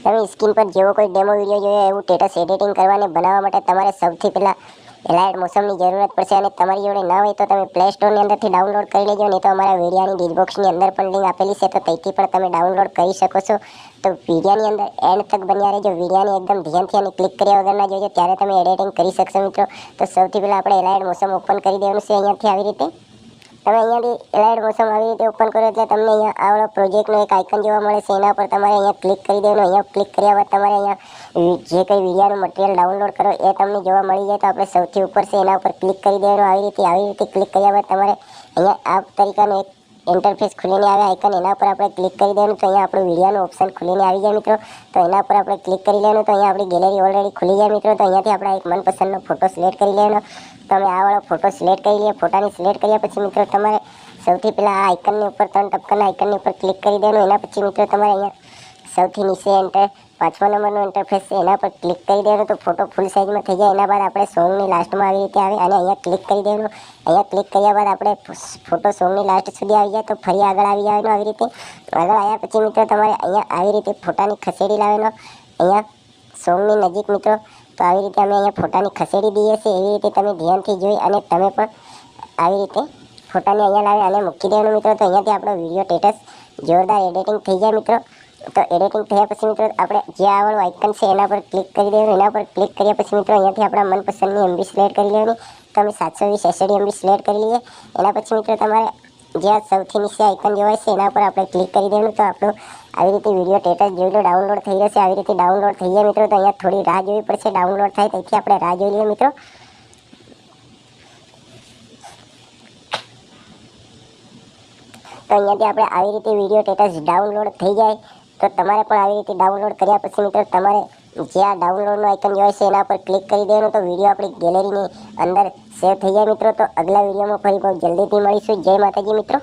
તમે સ્ક્રીન પર જેવો કોઈ ડેમો વિડીયો જોઈએ એવું સ્ટેટસ એડિટિંગ કરવા અને બનાવવા માટે તમારે સૌથી પહેલાં એલાઇટ મોશનની જરૂરત પડશે અને તમારી જોડે ન હોય તો તમે પ્લે સ્ટોરની અંદરથી ડાઉનલોડ કરી લેજો. નહીં તો અમારા વિડીયોની ડિસ્ક્રિપ્શનની અંદર પણ લિંક આપેલી છે, તો ત્યાંથી પણ તમે ડાઉનલોડ કરી શકો છો. તો વિડીયોની અંદર એન્ડ તક બન્યા રહેજો. વિડીયોની એકદમ ધ્યાનથી અને ક્લિક કર્યા વગરના જોજો, ત્યારે તમે એડિટિંગ કરી શકશો મિત્રો. તો સૌથી પહેલાં આપણે એલાઇટ મોશન ઓપન કરી દેવાનું છે. અહીંયાથી આવી રીતે તમે અહીંયાથી એલાઇટ મોશન આવી રીતે ઓપન કરો એટલે તમને અહીંયા આવડો પ્રોજેક્ટનો એક આઇકન જોવા મળે છે. એના પર તમારે અહીંયા ક્લિક કરી દેવાનું. અહીંયા ક્લિક કર્યા બાદ તમારે અહીંયા જે કંઈ વિડીયોનું મટીરિયલ ડાઉનલોડ કરો એ તમને જોવા મળી જાય. તો આપણે સૌથી ઉપર છે એના ઉપર ક્લિક કરી દેવાનું. આવી રીતે ક્લિક કર્યા બાદ તમારે અહીંયા આ તરીકાનો એક ઇન્ટરફેસ ખુલીને આવે આઇકન, એના પર આપણે ક્લિક કરી દેવાનું. તો અહીંયા આપણું વિડીયોનું ઓપ્શન ખુલીને આવી જાય મિત્રો. તો એના પર આપણે ક્લિક કરી લેવાનું. તો અહીંયા આપણી ગેલેરી ઓલરેડી ખુલી જાય મિત્રો. તો અહીંયાથી આપણે એક મનપસંદનો ફોટો સિલેક્ટ કરી લેવાનો. તમે આ વાળો ફોટો સિલેક્ટ કરી લે. ફોટાની સિલેક્ટ કર્યા પછી મિત્રો તમારે સૌથી પહેલાં આ આઇકનની ઉપર 3 ટપકાના આઇકનની ઉપર ક્લિક કરી દેવાનું. એના પછી મિત્રો તમારે અહીંયા સૌથી નીચે 5મા નંબરનો ઇન્ટરફેસ છે એના પર ક્લિક કરી દેવાનું. તો ફોટો ફૂલ સાઇઝમાં થઈ જાય. એના બાદ આપણે સોંગની લાસ્ટમાં આવી રીતે આવે અને અહીંયા ક્લિક કરી દેવાનું. અહીંયા ક્લિક કર્યા બાદ આપણે ફોટો સોંગની લાસ્ટ સુધી આવી જાય તો ફરી આગળ આવી જવાનું. આવી રીતે આગળ આવ્યા પછી મિત્રો તમારે અહીંયા આવી રીતે ફોટાની ખસેડી લાવવાનો. અહીંયા સોંગની નજીક મિત્રો તો આવી રીતે અમે અહીંયા ફોટાની ખસેડી દઈએ છીએ. એવી રીતે તમે ધ્યાનથી જોઈ અને તમે પણ આવી રીતે ફોટાને અહીંયા લાવી અને મૂકી દેવાનું મિત્રો. તો અહીંયાથી આપણો વિડીયો સ્ટેટસ જોરદાર એડિટિંગ થઈ જાય મિત્રો. તો એડિટિંગ થયા પછી મિત્રો આપણે જે આવડું આઇકન છે એના પર ક્લિક કરી દેવાનું. એના પર ક્લિક કર્યા પછી મિત્રો અહીંયાથી આપણા મનપસંદની MB સિલેક્ટ કરી લેવાની. તો અમે 720 SSD MB સિલેક્ટ કરી લઈએ. એના પછી મિત્રો તમારે જે આ સૌથી નીચે આઇકન જોવાય છે એના પર આપણે ક્લિક કરી દેવાનું. તો આપણું આવી રીતે વિડીયો સ્ટેટસ જોઈ લો ડાઉનલોડ થઈ જશે. આવી રીતે ડાઉનલોડ થઈ જાય મિત્રો. તો અહીંયા થોડી રાહ જોવી પડશે ડાઉનલોડ થાય, તેથી આપણે રાહ જોઈ લઈએ મિત્રો. તો અહીંયાથી આપણે આવી રીતે વિડીયો સ્ટેટસ ડાઉનલોડ થઈ જાય. તો તમારે પણ આવી રીતે ડાઉનલોડ કર્યા પછી મિત્રો તમારે જે આ ડાઉનલોડનું આઇકન જોવાય છે એના પર ક્લિક કરી દેવાનું. તો વિડીયો આપણી ગેલેરીની અંદર સેવ થઈ જાય મિત્રો. તો આગલા વિડીયોમાં ફરી બહુ જલ્દીથી મળીશું. જય માતાજી મિત્રો.